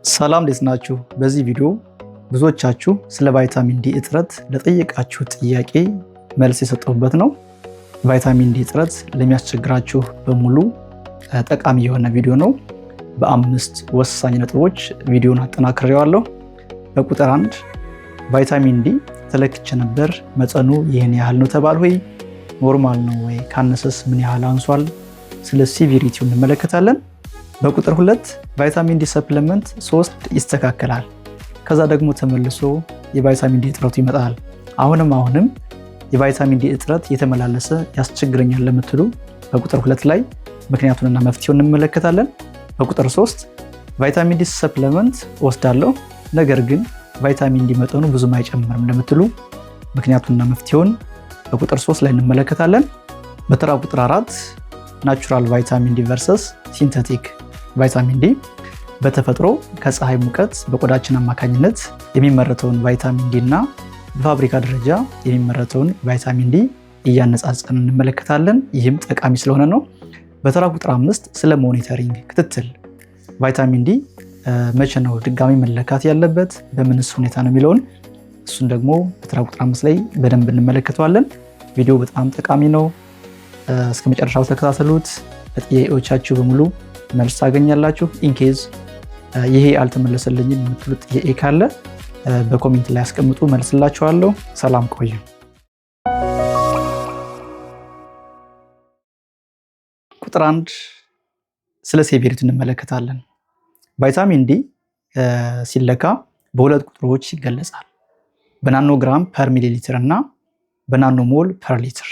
ሰላም እንዴት ናችሁ? በዚህ ቪዲዮ ብዙዎቻችሁ ስለ ቫይታሚን ዲ እጥረት ለጠየቃችሁ ጥያቄ መልስ የሰጠሁበት ነው። ቫይታሚን ዲ እጥረት ለሚያስቸግራችሁ በሙሉ ጠቃሚ የሆነ ቪዲዮ ነው። በአምስት ወሳኝ ነጥቦች ቪዲዮን አጠናክሬዋለሁ። በቁጥር 1 ቫይታሚን ዲ ተለክቼ ነበር፣ መጠኑ ይህን ያህል ነው ተባል ወይ? ኖርማል ነው ወይ? ካነሰስ ምን ያህል አንሷል? ስለ ሲቪሪቲው እንመለከታለን። በቁጥር 2 ቫይታሚን ዲ ሰፕሊመንት 3 ይስተካከላል፣ ከዛ ደግሞ ተመልሶ የቫይታሚን ዲ እጥረቱ ይመጣል። አሁንም የቫይታሚን ዲ እጥረት የተመላለሰ ያስቸግረኛል ለምትሉ በቁጥር 2 ላይ ምክንያቱንና መፍትሄውን እንመለከታለን። በቁጥር 3 ቫይታሚን ዲ ሰፕሊመንት ወስዳለሁ፣ ነገር ግን ቫይታሚን ዲ መጠኑ ብዙም አይጨምርም ለምትሉ ምክንያቱንና መፍትሄውን በቁጥር 3 ላይ እንመለከታለን። በተራ ቁጥር 4 ናቹራል ቫይታሚን ዲ ቨርሰስ ሲንተቲክ ቫይታሚን ዲ በተፈጥሮ ከፀሐይ ሙቀት በቆዳችን አማካኝነት የሚመረተውን ቫይታሚን ዲ እና በፋብሪካ ደረጃ የሚመረተውን ቫይታሚን ዲ እያነጻጸን እንመለከታለን። ይህም ጠቃሚ ስለሆነ ነው። በተራ ቁጥር 5 ስለ ሞኒተሪንግ ክትትል ቫይታሚን ዲ መቼ ነው ድጋሚ መለካት ያለበት፣ በምንስ ሁኔታ ነው የሚለውን እሱን ደግሞ በተራ ቁጥር 5 ላይ በደንብ እንመለከተዋለን። ቪዲዮ በጣም ጠቃሚ ነው። እስከ መጨረሻው ተከታተሉት። ለጥያቄዎቻችሁ በሙሉ መልስ ታገኛላችሁ። ኢንኬዝ ይሄ አልተመለሰልኝም የምትሉት ጥያቄ ካለ በኮሜንት ላይ አስቀምጡ፣ መልስላችኋለሁ። ሰላም ቆዩ። ቁጥር 1 ስለ ሴቬሪቲ እንመለከታለን። ቫይታሚን ዲ ሲለካ በሁለት ቁጥሮች ይገለጻል፣ በናኖግራም ፐር ሚሊ ሊትር እና በናኖሞል ፐር ሊትር።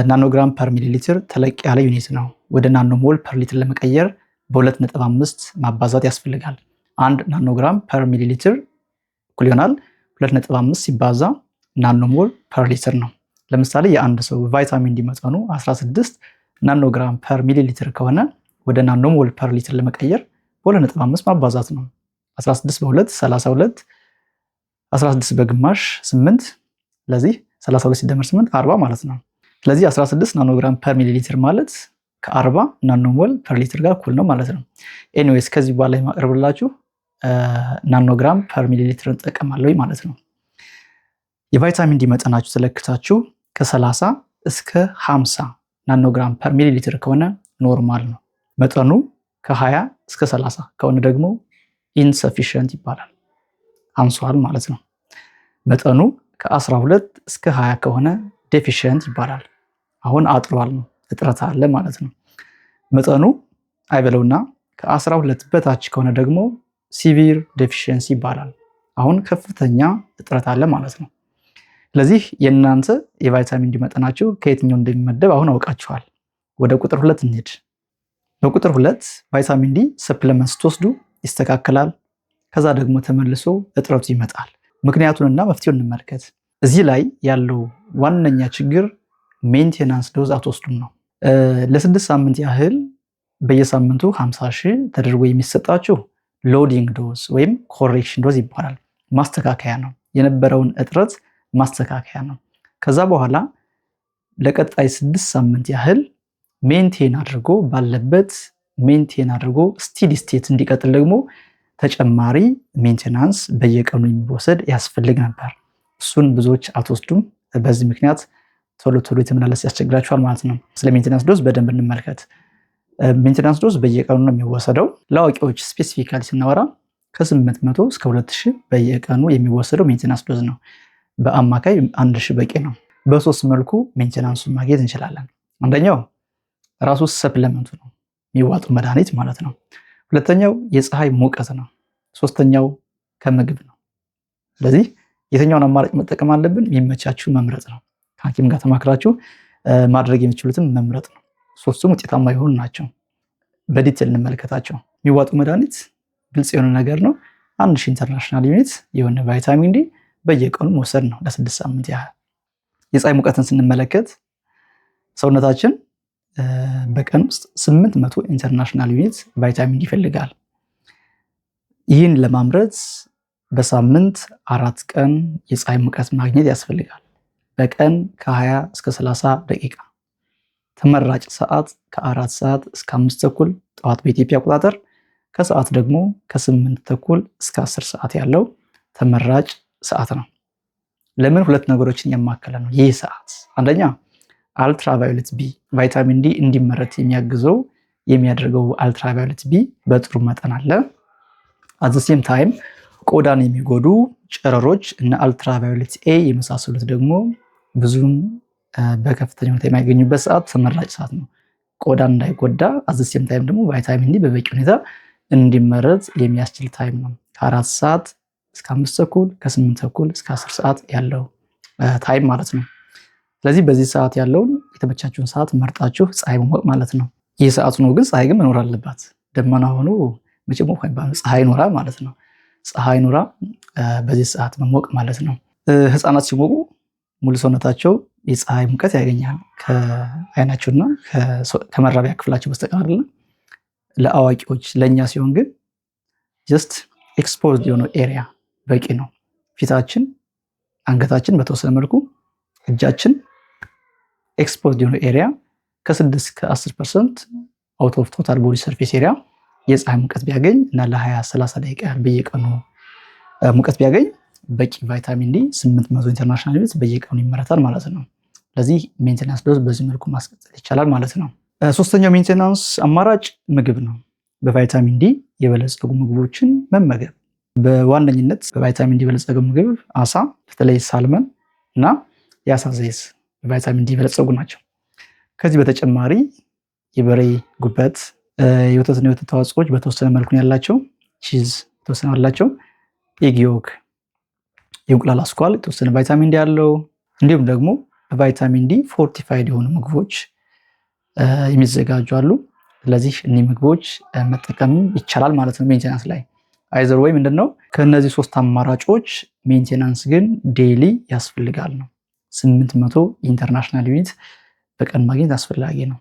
ናኖግራም ፐር ሚሊ ሊትር ተለቅ ያለ ዩኒት ነው። ወደ ናኖሞል ፐር ሊትር ለመቀየር በ2.5 ማባዛት ያስፈልጋል። 1 ናኖግራም ፐር ሚሊ ሊትር እኩል ይሆናል 2.5 ሲባዛ ናኖሞል ፐር ሊትር ነው። ለምሳሌ የአንድ ሰው ቫይታሚን ዲ መጠኑ 16 ናኖግራም ፐር ሚሊ ሊትር ከሆነ ወደ ናኖሞል ፐር ሊትር ለመቀየር በ2.5 ማባዛት ነው። 16 በ2 32፣ 16 በግማሽ 8፣ ስለዚህ 32 ሲደመር 8 40 ማለት ነው። ስለዚህ 16 ናኖግራም ፐር ሚሊ ሊትር ማለት ከ40 ናኖሞል ፐር ሊትር ጋር እኩል ነው ማለት ነው። ኤኒዌይስ ከዚህ በኋላ የማቀርብላችሁ ናኖግራም ፐር ሚሊ ሊትር እንጠቀማለሁ ማለት ነው። የቫይታሚን ዲ መጠናችሁ ተለክታችሁ ከ30 እስከ 50 ናኖግራም ፐር ሚሊ ሊትር ከሆነ ኖርማል ነው። መጠኑ ከ20 እስከ 30 ከሆነ ደግሞ ኢንሰፊሽንት ይባላል፣ አንሷል ማለት ነው። መጠኑ ከ12 እስከ 20 ከሆነ ዴፊሽንት ይባላል፣ አሁን አጥሯል ነው፣ እጥረት አለ ማለት ነው። መጠኑ አይበለውና ከ12 በታች ከሆነ ደግሞ ሲቪር ዴፊሽንሲ ይባላል፣ አሁን ከፍተኛ እጥረት አለ ማለት ነው። ስለዚህ የእናንተ የቫይታሚን ዲ መጠናችሁ ከየትኛው እንደሚመደብ አሁን አውቃችኋል። ወደ ቁጥር 2 እንሂድ። በቁጥር 2 ቫይታሚን ዲ ሰፕሊመንት ስትወስዱ ይስተካከላል፣ ከዛ ደግሞ ተመልሶ እጥረቱ ይመጣል። ምክንያቱንና መፍትሄውን እንመልከት። እዚህ ላይ ያለው ዋነኛ ችግር ሜንቴናንስ ዶዝ አትወስዱም ነው። ለ6 ሳምንት ያህል በየሳምንቱ 50 ሺህ ተደርጎ የሚሰጣችሁ ሎዲንግ ዶዝ ወይም ኮሬክሽን ዶዝ ይባላል። ማስተካከያ ነው፣ የነበረውን እጥረት ማስተካከያ ነው። ከዛ በኋላ ለቀጣይ 6 ሳምንት ያህል ሜንቴን አድርጎ ባለበት ሜንቴን አድርጎ ስቲዲ ስቴት እንዲቀጥል ደግሞ ተጨማሪ ሜንቴናንስ በየቀኑ የሚወሰድ ያስፈልግ ነበር። እሱን ብዙዎች አትወስዱም። በዚህ ምክንያት ቶሎ የተመላለስ ያስቸግራችኋል ማለት ነው። ስለ ሜንቴናንስ ዶዝ በደንብ እንመልከት። ሜንቴናንስ ዶዝ በየቀኑ ነው የሚወሰደው። ለአዋቂዎች ስፔሲፊካሊ ስናወራ ከ800 እስከ 2000 በየቀኑ የሚወሰደው ሜንቴናንስ ዶዝ ነው። በአማካይ 1000 በቂ ነው። በሶስት መልኩ ሜንቴናንሱን ማግኘት እንችላለን። አንደኛው ራሱ ሰፕሊመንቱ ነው፣ የሚዋጡ መድኃኒት ማለት ነው። ሁለተኛው የፀሐይ ሙቀት ነው። ሶስተኛው ከምግብ ነው። ስለዚህ የትኛውን አማራጭ መጠቀም አለብን? የሚመቻችሁ መምረጥ ነው። ከሐኪም ጋር ተማክራችሁ ማድረግ የሚችሉትን መምረጥ ነው። ሶስቱም ውጤታማ የሆኑ ናቸው። በዲቴል እንመልከታቸው። የሚዋጡ መድኃኒት ግልጽ የሆነ ነገር ነው። 1000 ኢንተርናሽናል ዩኒት የሆነ ቫይታሚን ዲ በየቀኑ መውሰድ ነው ለ6 ሳምንት ያህል። የፀሐይ ሙቀትን ስንመለከት ሰውነታችን በቀን ውስጥ 800 ኢንተርናሽናል ዩኒት ቫይታሚን ዲ ይፈልጋል። ይህን ለማምረት በሳምንት 4 ቀን የፀሐይ ሙቀት ማግኘት ያስፈልጋል። በቀን ከ20 እስከ 30 ደቂቃ። ተመራጭ ሰዓት ከ4 ሰዓት እስከ 5 ተኩል ጠዋት በኢትዮጵያ አቆጣጠር፣ ከሰዓት ደግሞ ከ8 ተኩል እስከ 10 ሰዓት ያለው ተመራጭ ሰዓት ነው። ለምን? ሁለት ነገሮችን ያማከለ ነው ይህ ሰዓት። አንደኛ አልትራቫዮሌት ቢ ቫይታሚን ዲ እንዲመረት የሚያደርገው አልትራቫዮሌት ቢ በጥሩ መጠን አለ። አት ዘ ሴም ታይም ቆዳን የሚጎዱ ጨረሮች እና አልትራቫዮሌት ኤ የመሳሰሉት ደግሞ ብዙም በከፍተኛ ሁኔታ የማይገኙበት ሰዓት ተመራጭ ሰዓት ነው። ቆዳን እንዳይጎዳ አት ዘ ሴም ታይም ደግሞ ቫይታሚን ዲ በበቂ ሁኔታ እንዲመረት የሚያስችል ታይም ነው። ከ4 ሰዓት እስከ 5 ተኩል ከ8 ተኩል እስከ 10 ሰዓት ያለው ታይም ማለት ነው። ስለዚህ በዚህ ሰዓት ያለውን የተመቻችሁን ሰዓት መርጣችሁ ፀሐይ መሞቅ ማለት ነው። ይህ ሰዓት ነው፣ ግን ፀሐይ ግን መኖር አለባት። ደመና ሆኖ መቼም ሞቅ አይባልም። ፀሐይ ኖራ ማለት ነው። ፀሐይ ኖራ በዚህ ሰዓት መሞቅ ማለት ነው። ህፃናት ሲሞቁ ሙሉ ሰውነታቸው የፀሐይ ሙቀት ያገኛል ከአይናቸውና ከመራቢያ ክፍላቸው በስተቀር አይደለም። ለአዋቂዎች ለእኛ ሲሆን ግን ጀስት ኤክስፖዝድ የሆነው ኤሪያ በቂ ነው። ፊታችን፣ አንገታችን፣ በተወሰነ መልኩ እጃችን ኤክስፖዝድ የሆነው ኤሪያ ከ6 እስከ 10% አውት ኦፍ ቶታል ቦዲ ሰርፌስ ኤሪያ የፀሐይ ሙቀት ቢያገኝ እና ለ20-30 ደቂቃ በየቀኑ ሙቀት ቢያገኝ በቂ ቫይታሚን ዲ 800 ኢንተርናሽናል ዩኒት በየቀኑ ይመረታል ማለት ነው። ስለዚህ ሜንቴናንስ ዶዝ በዚህ መልኩ ማስቀጠል ይቻላል ማለት ነው። ሶስተኛው ሜንቴናንስ አማራጭ ምግብ ነው። በቫይታሚን ዲ የበለጸጉ ምግቦችን መመገብ። በዋነኝነት በቫይታሚን ዲ የበለጸገው ምግብ አሳ፣ በተለይ ሳልመን እና የአሳ ዘይት በቫይታሚን ዲ የበለጸጉ ናቸው። ከዚህ በተጨማሪ የበሬ ጉበት፣ የወተትና የወተት ተዋጽኦች በተወሰነ መልኩ ያላቸው፣ ቺዝ የተወሰነ ያላቸው፣ ኤግ ዮክ የእንቁላል አስኳል የተወሰነ ቫይታሚን ዲ ያለው፣ እንዲሁም ደግሞ በቫይታሚን ዲ ፎርቲፋይድ የሆኑ ምግቦች የሚዘጋጁ አሉ። ስለዚህ እኒህ ምግቦች መጠቀም ይቻላል ማለት ነው ሜንቴናንስ ላይ። አይዘር ወይ ምንድነው ከነዚህ 3 አማራጮች ሜንቴናንስ ግን ዴይሊ ያስፈልጋል ነው። 800 ኢንተርናሽናል ዩኒት በቀን ማግኘት አስፈላጊ ነው።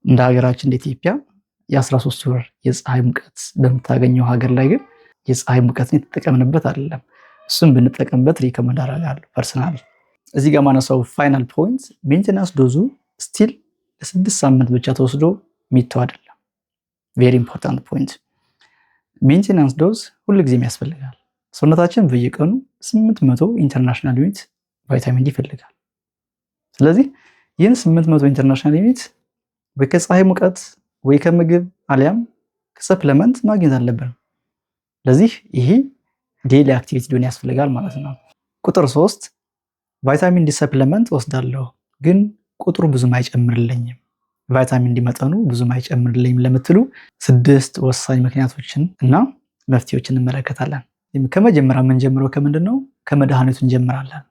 እንደ ሀገራችን እንደ ኢትዮጵያ የ13 ወር የፀሐይ ሙቀት በምታገኘው ሀገር ላይ ግን የፀሐይ ሙቀትን የተጠቀምንበት አይደለም። እሱም ብንጠቀምበት ሪከመንድ አደርጋለሁ ፐርሰናል። እዚህ ጋር ማነሳው ፋይናል ፖይንት ሜንቴናንስ ዶዙ ስቲል ለ6 ሳምንት ብቻ ተወስዶ የሚተው አይደለም። ቬሪ ኢምፖርታንት ፖይንት። ሜንቴናንስ ዶዝ ሁልጊዜም ያስፈልጋል። ሰውነታችን በየቀኑ 800 ኢንተርናሽናል ዩኒት ቫይታሚን ዲ ይፈልጋል። ስለዚህ ይህን 800 ኢንተርናሽናል ዩኒት ወይ ከፀሐይ ሙቀት ወይ ከምግብ አሊያም ከሰፕለመንት ማግኘት አለብን። ስለዚህ ይሄ ዴይሊ አክቲቪቲ ሊሆን ያስፈልጋል ማለት ነው። ቁጥር 3 ቫይታሚን ዲ ሰፕለመንት ወስዳለሁ ግን ቁጥሩ ብዙም አይጨምርልኝም፣ ቫይታሚን ዲ መጠኑ ብዙም አይጨምርልኝም ለምትሉ 6 ወሳኝ ምክንያቶችን እና መፍትሄዎችን እንመለከታለን። ከመጀመሪያ የምንጀምረው ከምንድን ነው? ከመድኃኒቱ እንጀምራለን።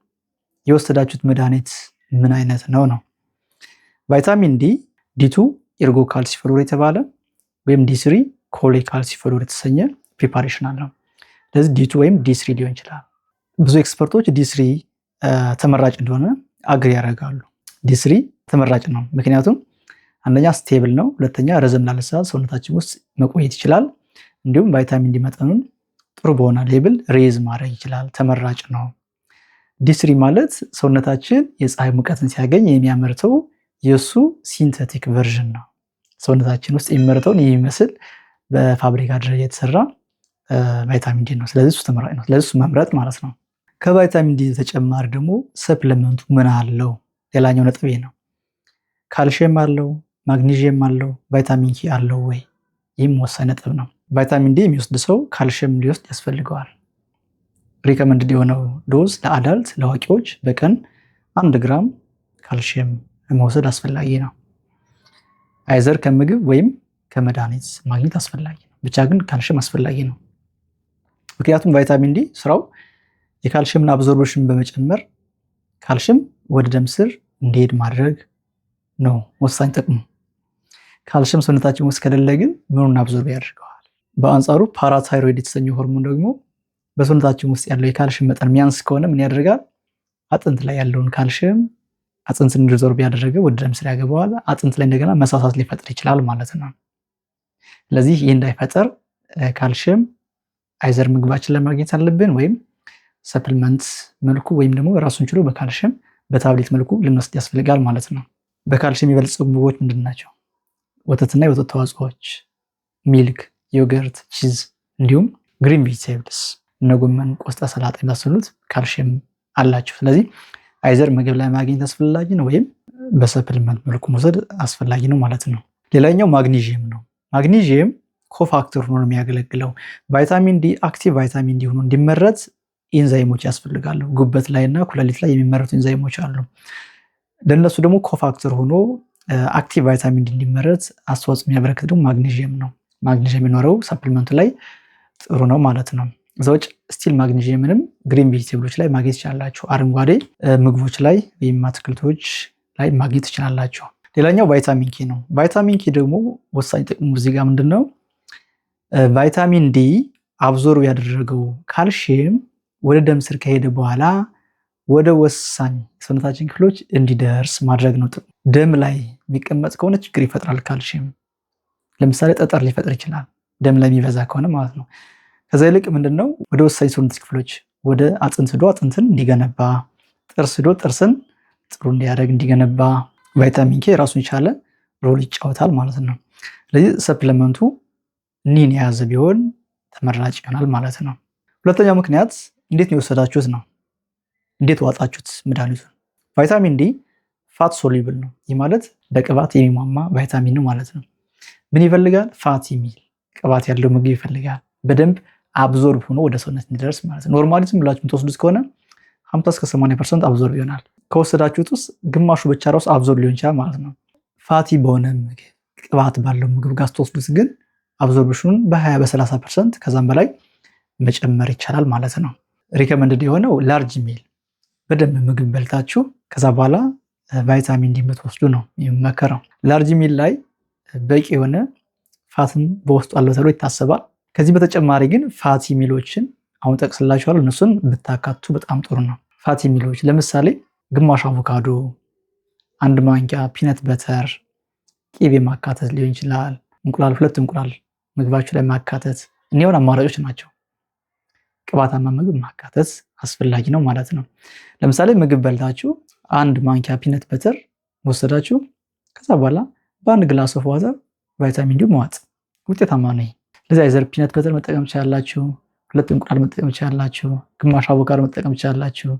የወሰዳችሁት መድኃኒት ምን አይነት ነው? ቫይታሚን ዲ ዲ2 ኤርጎ ካልሲፈሎር የተባለ ወይም ዲ3 ኮሌ ካልሲፈሎር የተሰኘ ፕሪፓሬሽን አለው። ስለዚህ ዲ2 ወይም ዲ3 ሊሆን ይችላል። ብዙ ኤክስፐርቶች ዲ3 ተመራጭ እንደሆነ አግሪ ያደርጋሉ። ዲ3 ተመራጭ ነው፣ ምክንያቱም አንደኛ ስቴብል ነው፣ ሁለተኛ ረዘም ላለ ሰዓት ሰውነታችን ውስጥ መቆየት ይችላል። እንዲሁም ቫይታሚን ዲ መጠኑን ጥሩ በሆነ ሌብል ሬዝ ማድረግ ይችላል፣ ተመራጭ ነው። ዲ3 ማለት ሰውነታችን የፀሐይ ሙቀትን ሲያገኝ የሚያመርተው የእሱ ሲንተቲክ ቨርዥን ነው። ሰውነታችን ውስጥ የሚመረተውን የሚመስል በፋብሪካ ደረጃ የተሰራ ቫይታሚን ዲ ነው። ስለዚህ እሱ ተመራጭ ነው። ስለዚህ እሱ መምረጥ ማለት ነው። ከቫይታሚን ዲ ተጨማሪ ደግሞ ሰፕለመንቱ ምን አለው? ሌላኛው ነጥቤ ነው። ካልሽየም አለው፣ ማግኒዥየም አለው፣ ቫይታሚን ኬ አለው ወይ? ይህም ወሳኝ ነጥብ ነው። ቫይታሚን ዲ የሚወስድ ሰው ካልሽየም ሊወስድ ያስፈልገዋል። ሪከመንድድ የሆነው ዶዝ ለአዳልት ለአዋቂዎች በቀን 1 ግራም ካልሽየም መውሰድ አስፈላጊ ነው። አይዘር ከምግብ ወይም ከመድኃኒት ማግኘት አስፈላጊ ነው። ብቻ ግን ካልሽየም አስፈላጊ ነው። ምክንያቱም ቫይታሚን ዲ ስራው የካልሽየምን አብዞርቤሽን በመጨመር ካልሽየም ወደ ደም ስር እንዲሄድ ማድረግ ነው ወሳኝ ጥቅሙ። ካልሽየም ሰውነታችን ውስጥ ከሌለ ግን ምኑን አብዞርብ ያደርገዋል። በአንጻሩ ፓራታይሮይድ የተሰኘው ሆርሞን ደግሞ በሰውነታችን ውስጥ ያለው የካልሽየም መጠን ሚያንስ ከሆነ ምን ያደርጋል? አጥንት ላይ ያለውን ካልሽየም አጥንት እንዲዞርብ ያደረገ ወደ ደም ስር ያገባዋል። አጥንት ላይ እንደገና መሳሳት ሊፈጥር ይችላል ማለት ነው። ስለዚህ ይህ እንዳይፈጠር ካልሽየም አይዘር ምግባችን ላይ ማግኘት አለብን ወይም ሰፕልመንት መልኩ ወይም ደግሞ ራሱን ችሎ በካልሽየም በታብሌት መልኩ ልንወስድ ያስፈልጋል ማለት ነው። በካልሽየም የበለጸጉ ምግቦች ምንድን ናቸው? ወተትና የወተት ተዋጽኦዎች፣ ሚልክ፣ ዮገርት፣ ቺዝ እንዲሁም ግሪን ቬጂቴብልስ እነ ጎመን፣ ቆስጣ፣ ሰላጣ የመሳሰሉት ካልሽየም አላቸው። ስለዚህ አይዘር ምግብ ላይ ማግኘት አስፈላጊ ነው ወይም በሰፕልመንት መልኩ መውሰድ አስፈላጊ ነው ማለት ነው። ሌላኛው ማግኒዥየም ነው። ማግኒዥየም ኮፋክተር ሆኖ ነው የሚያገለግለው። ቫይታሚን ዲ አክቲቭ ቫይታሚን ዲ ሆኖ እንዲመረት ኢንዛይሞች ያስፈልጋሉ። ጉበት ላይ እና ኩላሊት ላይ የሚመረቱ ኢንዛይሞች አሉ። ለእነሱ ደግሞ ኮፋክተር ሆኖ አክቲቭ ቫይታሚን ዲ እንዲመረት አስተዋጽኦ የሚያበረክት ደግሞ ማግኒዥየም ነው። ማግኒዥየም የሚኖረው ሰፕሊመንቱ ላይ ጥሩ ነው ማለት ነው። እዛ ውጭ ስቲል ማግኒዥየምንም ግሪን ቬጂቴብሎች ላይ ማግኘት ይችላላችሁ። አረንጓዴ ምግቦች ላይ ወይም አትክልቶች ላይ ማግኘት ትችላላችሁ። ሌላኛው ቫይታሚን ኬ ነው። ቫይታሚን ኬ ደግሞ ወሳኝ ጥቅሙ እዚህ ጋር ምንድን ነው? ቫይታሚን ዲ አብዞርብ ያደረገው ካልሽየም ወደ ደም ስር ከሄደ በኋላ ወደ ወሳኝ የሰውነታችን ክፍሎች እንዲደርስ ማድረግ ነው ጥቅሙ። ደም ላይ የሚቀመጥ ከሆነ ችግር ይፈጥራል። ካልሽየም ለምሳሌ ጠጠር ሊፈጥር ይችላል፣ ደም ላይ የሚበዛ ከሆነ ማለት ነው። ከዛ ይልቅ ምንድነው ወደ ወሳኝ ሰውነት ክፍሎች ወደ አጥንት ሄዶ አጥንትን እንዲገነባ፣ ጥርስ ሄዶ ጥርስን ጥሩ እንዲያደርግ እንዲገነባ ቫይታሚን ኬ ራሱን የቻለ ሮል ይጫወታል ማለት ነው። ስለዚህ ሰፕሊመንቱ ኒን የያዘ ቢሆን ተመራጭ ይሆናል ማለት ነው። ሁለተኛው ምክንያት እንዴት ነው የወሰዳችሁት ነው። እንዴት ዋጣችሁት መድኃኒቱን። ቫይታሚን ዲ ፋት ሶሉብል ነው። ይህ ማለት በቅባት የሚሟማ ቫይታሚን ነው ማለት ነው። ምን ይፈልጋል? ፋት የሚል ቅባት ያለው ምግብ ይፈልጋል። በደንብ አብዞርብ ሆኖ ወደ ሰውነት እንዲደርስ ማለት ነው። ኖርማሊ ዝም ብላችሁ የምትወስዱት ከሆነ 50-80% አብዞርብ ይሆናል። ከወሰዳችሁት ውስጥ ግማሹ ብቻ ራሱ አብዞርብ ሊሆን ይችላል ማለት ነው። ፋቲ በሆነ ምግብ ቅባት ባለው ምግብ ጋር ስትወስዱት ግን አብዞርብሽኑን በ20-30% ከዛም በላይ መጨመር ይቻላል ማለት ነው። ሪከመንድድ የሆነው ላርጅ ሚል በደንብ ምግብ በልታችሁ ከዛ በኋላ ቫይታሚን ዲ የምትወስዱ ነው የሚመከረው። ላርጅ ሚል ላይ በቂ የሆነ ፋትን በውስጡ አለው ተብሎ ይታሰባል። ከዚህ በተጨማሪ ግን ፋቲ ሚሎችን አሁን ጠቅስላችኋለሁ፣ እነሱን ብታካቱ በጣም ጥሩ ነው። ፋቲ ሚሎች ለምሳሌ ግማሽ አቮካዶ፣ 1 ማንኪያ ፒነት በተር፣ ቂቤ ማካተት ሊሆን ይችላል። እንቁላል፣ 2 እንቁላል ምግባችሁ ላይ ማካተት እኒሆን አማራጮች ናቸው። ቅባታማ ምግብ ማካተት አስፈላጊ ነው ማለት ነው። ለምሳሌ ምግብ በልታችሁ 1 ማንኪያ ፒነት በተር ወሰዳችሁ፣ ከዛ በኋላ በ1 ግላስ ኦፍ ዋተር ቫይታሚን ዲ መዋጥ ውጤታማ ነው። ለዚህ አይዘር ፒነት በተር መጠቀም ትችላላችሁ፣ 2 እንቁላል መጠቀም ትችላላችሁ፣ ግማሽ አቮካዶ መጠቀም ትችላላችሁ፣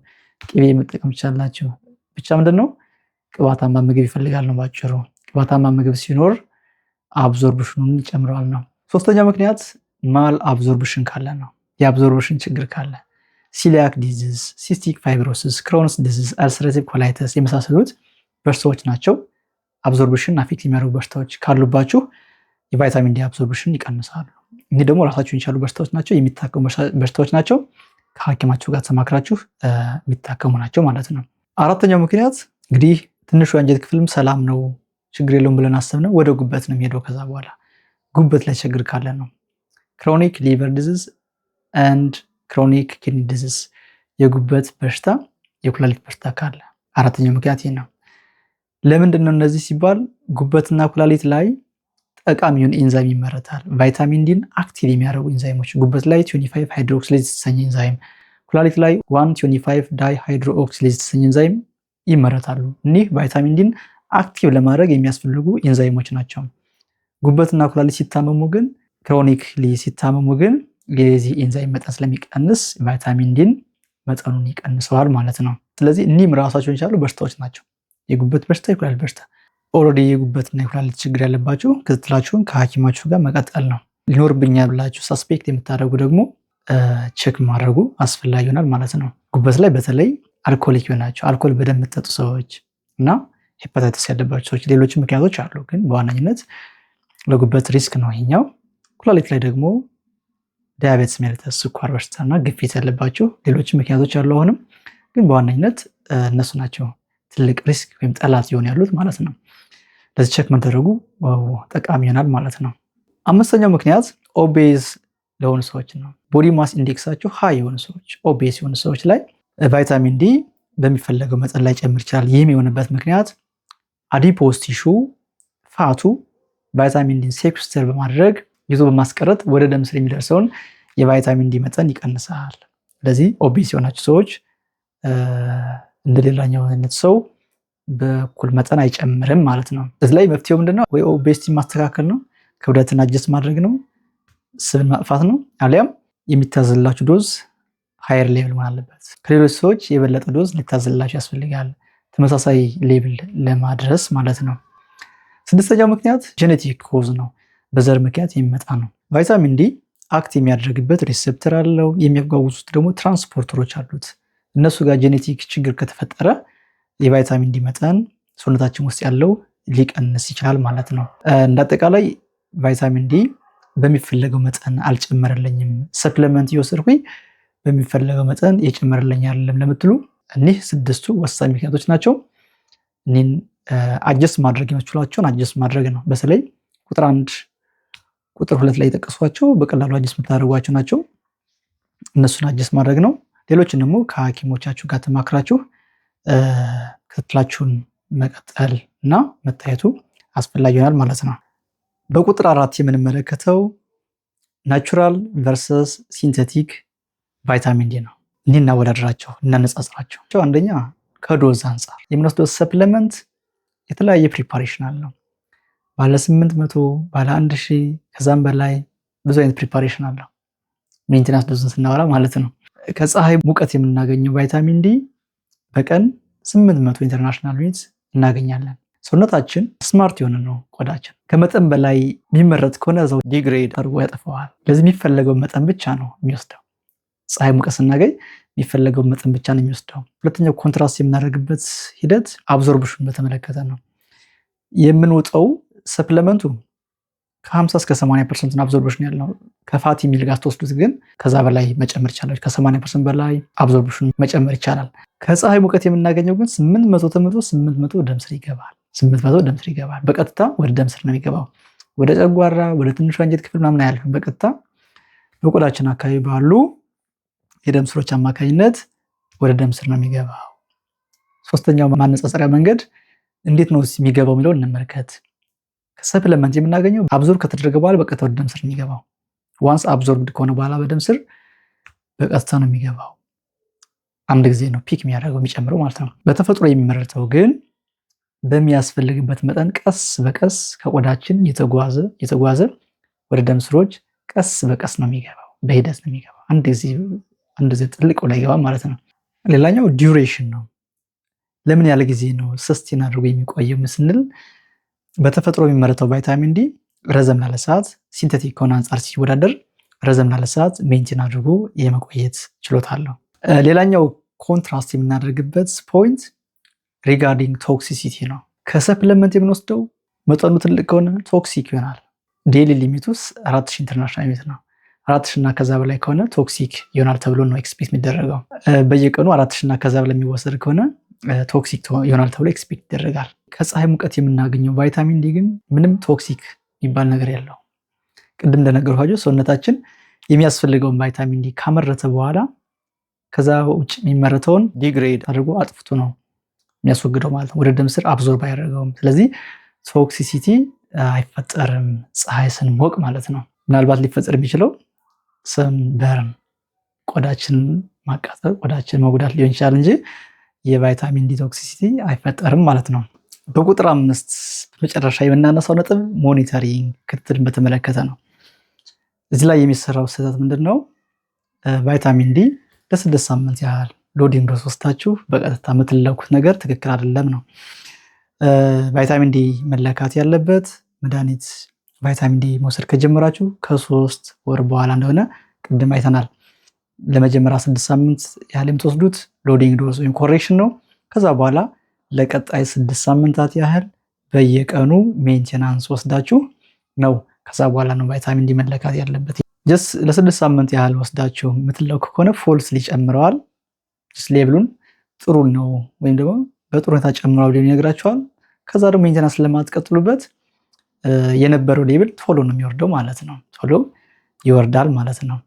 ቅቤ መጠቀም ትችላላችሁ። ብቻ ምንድነው ቅባታማ ምግብ ይፈልጋል ነው ባጭሩ። ቅባታማ ምግብ ሲኖር አብዞርብሽኑን ይጨምረዋል ነው። ሶስተኛው ምክንያት ማል አብዞርብሽን ካለ ነው። የአብዞርብሽን ችግር ካለ ሲሊያክ ዲዚዝ፣ ሲስቲክ ፋይብሮሲስ፣ ክሮንስ ዲዚዝ፣ አልሰሬቲቭ ኮላይተስ የመሳሰሉት በሽታዎች ናቸው። አብዞርብሽን አፌክት የሚያደርጉ በሽታዎች ካሉባችሁ የቫይታሚን ዲ አብዞርብሽን ይቀንሳሉ። እኚህ ደግሞ ራሳቸውን የቻሉ በሽታዎች ናቸው፣ የሚታከሙ በሽታዎች ናቸው። ከሐኪማችሁ ጋር ተማክራችሁ የሚታከሙ ናቸው ማለት ነው። አራተኛው ምክንያት እንግዲህ ትንሹ የአንጀት ክፍልም ሰላም ነው ችግር የለውም ብለን አሰብነው ወደ ጉበት ነው የሚሄደው። ከዛ በኋላ ጉበት ላይ ችግር ካለ ነው ክሮኒክ ሊቨር ዲዚዝ ኤንድ ክሮኒክ ኪድኒ ዲዚዝ፣ የጉበት በሽታ የኩላሊት በሽታ ካለ አራተኛው ምክንያት ይህ ነው። ለምንድን ነው እነዚህ ሲባል ጉበትና ኩላሊት ላይ ጠቃሚ የሆነ ኢንዛይም ይመረታል። ቫይታሚን ዲን አክቲቭ የሚያደርጉ ኢንዛይሞች ጉበት ላይ 25 ሃይድሮክሲሌዝ የተሰኘ ኢንዛይም፣ ኩላሊት ላይ 125 ዳይ ሃይድሮክሲሌዝ የተሰኘ ኢንዛይም ይመረታሉ። እኒህ ቫይታሚን ዲን አክቲቭ ለማድረግ የሚያስፈልጉ ኢንዛይሞች ናቸው። ጉበትና ኩላሊት ሲታመሙ ግን ክሮኒክሊ ሲታመሙ ግን የዚህ ኢንዛይም መጠን ስለሚቀንስ ቫይታሚን ዲን መጠኑን ይቀንሰዋል ማለት ነው። ስለዚህ እኒህም ራሳቸውን የቻሉ በሽታዎች ናቸው። የጉበት በሽታ፣ የኩላሊት በሽታ። ኦልሬዲ የጉበትና የኩላሊት ችግር ያለባችሁ ክትትላችሁን ከሐኪማችሁ ጋር መቀጠል ነው። ሊኖርብኛል ብላችሁ ሳስፔክት የምታደርጉ ደግሞ ቼክ ማድረጉ አስፈላጊ ይሆናል ማለት ነው። ጉበት ላይ በተለይ አልኮሊክ ይሆናቸው አልኮል በደንብ የምትጠጡ ሰዎች እና ሄፓታይተስ ያለባቸው ሰዎች፣ ሌሎች ምክንያቶች አሉ፣ ግን በዋነኝነት ለጉበት ሪስክ ነው ይሄኛው። ኩላሊት ላይ ደግሞ ዲያቤትስ ሜሊተስ፣ ስኳር በሽታና ግፊት ያለባቸው ሌሎች ምክንያቶች አሉ። አሁንም ግን በዋነኝነት እነሱ ናቸው ትልቅ ሪስክ ወይም ጠላት ይሆን ያሉት ማለት ነው። ለዚህ ቼክ መደረጉ ጠቃሚ ይሆናል ማለት ነው። አምስተኛው ምክንያት ኦቤዝ ለሆኑ ሰዎች ነው። ቦዲ ማስ ኢንዴክሳቸው ሃይ የሆኑ ሰዎች፣ ኦቤዝ የሆኑ ሰዎች ላይ ቫይታሚን ዲ በሚፈለገው መጠን ላይ ጨምር ይችላል። ይህም የሆነበት ምክንያት አዲፖስ ቲሹ ፋቱ ቫይታሚን ዲን ሴኩስተር በማድረግ ይዞ በማስቀረት ወደ ደም ስር የሚደርሰውን የቫይታሚን ዲ መጠን ይቀንሳል። ስለዚህ ኦቤዝ የሆናቸው ሰዎች እንደሌላኛው አይነት ሰው በኩል መጠን አይጨምርም ማለት ነው። እዚህ ላይ መፍትሄው ምንድነው? ወይ ኦቤሲቲ ማስተካከል ነው፣ ክብደትን አጀስት ማድረግ ነው፣ ስብን ማጥፋት ነው። አሊያም የሚታዘዝላችሁ ዶዝ ሃየር ሌቭል መሆን አለበት። ከሌሎች ሰዎች የበለጠ ዶዝ ሊታዘዝላችሁ ያስፈልጋል፣ ተመሳሳይ ሌቭል ለማድረስ ማለት ነው። ስድስተኛው ምክንያት ጄኔቲክ ኮዝ ነው፣ በዘር ምክንያት የሚመጣ ነው። ቫይታሚን ዲ አክት የሚያደርግበት ሪሴፕተር አለው። የሚያጓጉዙት ደግሞ ትራንስፖርተሮች አሉት። እነሱ ጋር ጄኔቲክ ችግር ከተፈጠረ የቫይታሚን ዲ መጠን ሰውነታችን ውስጥ ያለው ሊቀንስ ይችላል ማለት ነው። እንዳጠቃላይ ቫይታሚን ዲ በሚፈለገው መጠን አልጨመረልኝም፣ ሰፕሊመንት እየወሰድኩኝ በሚፈለገው መጠን የጨመረልኝ አይደለም ለምትሉ እኒህ ስድስቱ ወሳኝ ምክንያቶች ናቸው። እኒህን አጀስት ማድረግ የምትችሏቸውን አጀስት ማድረግ ነው። በተለይ ቁጥር 1 ቁጥር 2 ላይ የጠቀስኳቸው በቀላሉ አጀስት የምታደርጓቸው ናቸው። እነሱን አጀስት ማድረግ ነው። ሌሎችን ደግሞ ከሐኪሞቻችሁ ጋር ተማክራችሁ ክትትላችሁን መቀጠል እና መታየቱ አስፈላጊ ይሆናል ማለት ነው። በቁጥር 4 የምንመለከተው ናቹራል ቨርሰስ ሲንቴቲክ ቫይታሚን ዲ ነው። እኒህ እናወዳደራቸው፣ እናነጻጽራቸው። አንደኛ ከዶዝ አንጻር የምንወስደው ሰፕሊመንት የተለያየ ፕሪፓሬሽን አለው። ባለ 800 ባለ 1000 ከዛም በላይ ብዙ አይነት ፕሪፓሬሽን አለው። ሜንቴናንስ ዶዝን ስናወራ ማለት ነው። ከፀሐይ ሙቀት የምናገኘው ቫይታሚን ዲ በቀን 800 ኢንተርናሽናል ዩኒት እናገኛለን። ሰውነታችን ስማርት የሆነ ነው። ቆዳችን ከመጠን በላይ የሚመረት ከሆነ እዛው ዲግሬድ አድርጎ ያጠፋዋል። ለዚህ የሚፈለገው መጠን ብቻ ነው የሚወስደው። ፀሐይ ሙቀት ስናገኝ የሚፈለገው መጠን ብቻ ነው የሚወስደው። ሁለተኛው ኮንትራስት የምናደርግበት ሂደት አብዞርብሽን በተመለከተ ነው። የምንውጠው ሰፕሊመንቱ ከ50 እስከ 80% አብዞርብሽን ያለው ከፋቲ ሚል ጋር ስትወስዱት ግን ከዛ በላይ መጨመር ይቻላል። ከ80% በላይ አብዞርብሽን መጨመር ይቻላል። ከፀሐይ ሙቀት የምናገኘው ግን 800 ተመቶ 800 ደም ስር ይገባል። 800 ደም ስር ይገባል። በቀጥታ ወደ ደም ስር ነው የሚገባው። ወደ ጨጓራ፣ ወደ ትንሿ አንጀት ክፍል ምናምን አያልፍም። በቀጥታ በቆዳችን አካባቢ ባሉ የደም ስሮች አማካኝነት ወደ ደም ስር ነው የሚገባው። ሶስተኛው ማነጻጸሪያ መንገድ እንዴት ነው የሚገባው የሚለውን እንመልከት። ከሰፕሊመንት የምናገኘው አብዞርብ ከተደረገ በኋላ በቀጥታ ወደ ደም ስር የሚገባው። ዋንስ አብዞርብድ ከሆነ በኋላ በደም ስር በቀጥታ ነው የሚገባው። አንድ ጊዜ ነው ፒክ የሚያደርገው የሚጨምረው ማለት ነው። በተፈጥሮ የሚመረተው ግን በሚያስፈልግበት መጠን ቀስ በቀስ ከቆዳችን የተጓዘ ወደ ደም ስሮች ቀስ በቀስ ነው የሚገባው። በሂደት ነው የሚገባው። አንድ ጊዜ ጥልቅ ላይ ይገባል ማለት ነው። ሌላኛው ዲዩሬሽን ነው። ለምን ያለ ጊዜ ነው ሰስቴን አድርጎ የሚቆየው ስንል በተፈጥሮ የሚመረተው ቫይታሚን ዲ ረዘም ላለ ሰዓት ሲንተቲክ ከሆነ አንጻር ሲወዳደር ረዘም ላለ ሰዓት ሜንቴን አድርጎ የመቆየት ችሎታ አለው። ሌላኛው ኮንትራስት የምናደርግበት ፖይንት ሪጋርዲንግ ቶክሲሲቲ ነው። ከሰፕሊመንት የምንወስደው መጠኑ ትልቅ ከሆነ ቶክሲክ ይሆናል። ዴይሊ ሊሚቱስ 4000 ኢንተርናሽናል ዩኒት ነው። 4000 እና ከዛ በላይ ከሆነ ቶክሲክ ይሆናል ተብሎ ነው ኤክስፔክት የሚደረገው። በየቀኑ 4000 እና ከዛ በላይ የሚወሰድ ከሆነ ቶክሲክ ይሆናል ተብሎ ኤክስፔክት ይደረጋል። ከፀሐይ ሙቀት የምናገኘው ቫይታሚን ዲ ግን ምንም ቶክሲክ የሚባል ነገር ያለው። ቅድም እንደነገርኳችሁ ሰውነታችን የሚያስፈልገውን ቫይታሚን ዲ ካመረተ በኋላ ከዛ ውጭ የሚመረተውን ዲግሬድ አድርጎ አጥፍቶ ነው የሚያስወግደው ማለት ነው። ወደ ደም ስር አብዞርብ አያደርገውም። ስለዚህ ቶክሲሲቲ አይፈጠርም ፀሐይ ስንሞቅ ማለት ነው። ምናልባት ሊፈጠር የሚችለው ሰንበርን፣ ቆዳችን ማቃጠል፣ ቆዳችን መጉዳት ሊሆን ይችላል እንጂ የቫይታሚን ዲ ቶክሲሲቲ አይፈጠርም ማለት ነው። በቁጥር 5 መጨረሻ የምናነሳው ነጥብ ሞኒተሪንግ ክትትልን በተመለከተ ነው። እዚህ ላይ የሚሰራው ስህተት ምንድን ነው? ቫይታሚን ዲ ለ6 ሳምንት ያህል ሎዲንግ ዶዝ ወስዳችሁ በቀጥታ የምትለኩት ነገር ትክክል አይደለም ነው። ቫይታሚን ዲ መለካት ያለበት መድኃኒት ቫይታሚን ዲ መውሰድ ከጀመራችሁ ከ3 ወር በኋላ እንደሆነ ቅድም አይተናል። ለመጀመሪያ 6 ሳምንት ያህል የምትወስዱት ሎዲንግ ዶዝ ወይም ኮሬክሽን ነው። ከዛ በኋላ ለቀጣይ 6 ሳምንታት ያህል በየቀኑ ሜንቴናንስ ወስዳችሁ ነው። ከዛ በኋላ ነው ቫይታሚን ዲ መለካት ያለበት። ጀስ ለ6 ሳምንት ያህል ወስዳችሁ የምትለኩ ከሆነ ፎልስ ሊጨምረዋል። ጀስ ሌቭሉን ጥሩ ነው ወይም ደግሞ በጥሩ ሁኔታ ጨምረዋል ብሎ ይነግራችኋል። ከዛ ደግሞ ሜንቴናንስ ለማትቀጥሉበት የነበረው ሌቭል ቶሎ ነው የሚወርደው ማለት ነው። ቶሎ ይወርዳል ማለት ነው።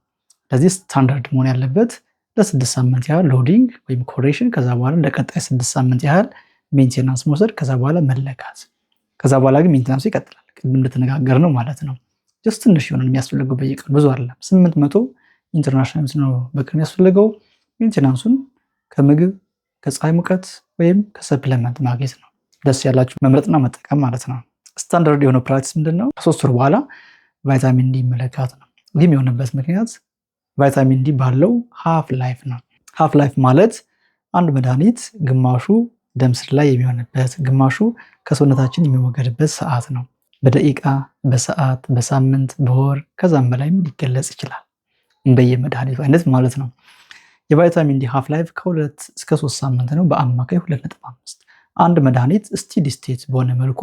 ለዚህ ስታንዳርድ መሆን ያለበት ለ6 ሳምንት ያህል ሎዲንግ ወይም ኮሬክሽን፣ ከዛ በኋላ ለቀጣይ 6 ሳምንት ያህል ሜንቴናንስ መውሰድ፣ ከዛ በኋላ መለካት። ከዛ በኋላ ግን ሜንቴናንሱ ይቀጥላል። ቅድም እንደተነጋገር ነው ማለት ነው። ጀስት ትንሽ ይሆናል የሚያስፈልገው በየቀኑ ብዙ አይደለም። 800 ኢንተርናሽናል ነው በቀን የሚያስፈልገው። ሜንቴናንሱን ከምግብ ከፀሐይ ሙቀት ወይም ከሰፕሊመንት ማግኘት ነው። ደስ ያላችሁ መምረጥና መጠቀም ማለት ነው። ስታንዳርድ የሆነው ፕራክቲስ ምንድን ነው? ከ3 ወር በኋላ ቫይታሚን ዲ መለካት ነው። ይህ የሆነበት ምክንያት ቫይታሚን ዲ ባለው ሃፍ ላይፍ ነው። ሃፍ ላይፍ ማለት አንድ መድኃኒት ግማሹ ደም ስር ላይ የሚሆንበት ግማሹ ከሰውነታችን የሚወገድበት ሰዓት ነው። በደቂቃ፣ በሰዓት፣ በሳምንት፣ በወር ከዛም በላይም ሊገለጽ ይችላል እንደየመድኃኒቱ አይነት ማለት ነው። የቫይታሚን ዲ ሃፍ ላይፍ ከ2 እስከ 3 ሳምንት ነው። በአማካይ 2.5። አንድ መድኃኒት ስቲዲ ስቴት በሆነ መልኩ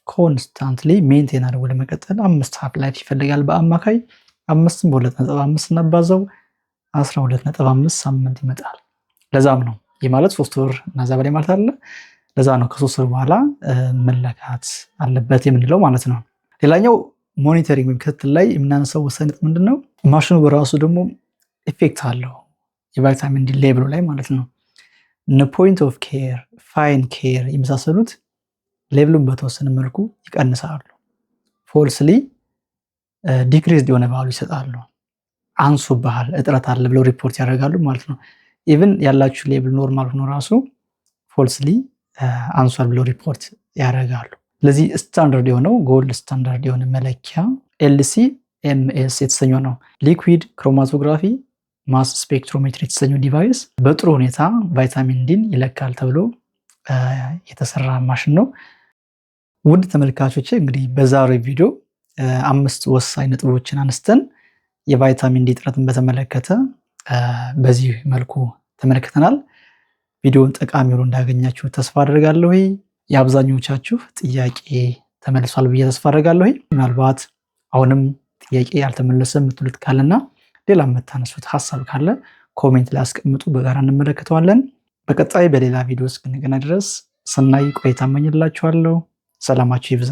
ኮንስታንትሊ ሜንቴን አድርጎ ለመቀጠል 5 ሃፍ ላይፍ ይፈልጋል። በአማካይ 5ን በ2.5 እናባዛው 12.5 ሳምንት ይመጣል። ለዛም ነው ይህ ማለት 3 ወር እና እዛ በላይ ማለት አለ። ለዛ ነው ከ3 ወር በኋላ መለካት አለበት የምንለው ማለት ነው። ሌላኛው ሞኒተሪንግ ወይም ክትትል ላይ የምናነሳው ወሳኝ ነጥብ ምንድነው? ማሽኑ በራሱ ደግሞ ኢፌክት አለው የቫይታሚን ዲ ሌብሉ ላይ ማለት ነው። እነ ፖይንት ኦፍ ኬር፣ ፋይን ኬር የመሳሰሉት ሌብሉን በተወሰነ መልኩ ይቀንሳሉ። ፎልስሊ ዲክሪዝድ የሆነ ቫሉ ይሰጣሉ። አንሶብሃል፣ እጥረት አለ ብለው ሪፖርት ያደርጋሉ ማለት ነው። ኢቭን ያላችሁ ሌብል ኖርማል ሆኖ ራሱ ፎልስሊ አንሷል ብለው ሪፖርት ያደርጋሉ። ለዚህ ስታንዳርድ የሆነው ጎልድ ስታንዳርድ የሆነ መለኪያ ኤልሲ ኤምኤስ የተሰኘው ነው። ሊኩዊድ ክሮማቶግራፊ ማስ ስፔክትሮሜትሪ የተሰኘው ዲቫይስ በጥሩ ሁኔታ ቫይታሚን ዲን ይለካል ተብሎ የተሰራ ማሽን ነው። ውድ ተመልካቾች እንግዲህ በዛሬው ቪዲዮ 5 ወሳኝ ነጥቦችን አንስተን የቫይታሚን ዲ እጥረትን በተመለከተ በዚህ መልኩ ተመልክተናል። ቪዲዮውን ጠቃሚ ሆኖ እንዳገኛችሁ ተስፋ አደርጋለሁ። የአብዛኞቻችሁ ጥያቄ ተመልሷል ብዬ ተስፋ አደርጋለሁ። ምናልባት አሁንም ጥያቄ ያልተመለሰ የምትሉት ካለና ሌላ የምታነሱት ሀሳብ ካለ ኮሜንት ላይ አስቀምጡ፣ በጋራ እንመለከተዋለን። በቀጣይ በሌላ ቪዲዮ እስክንገናኝ ድረስ ሰናይ ቆይታ እመኝላችኋለሁ። ሰላማችሁ ይብዛ።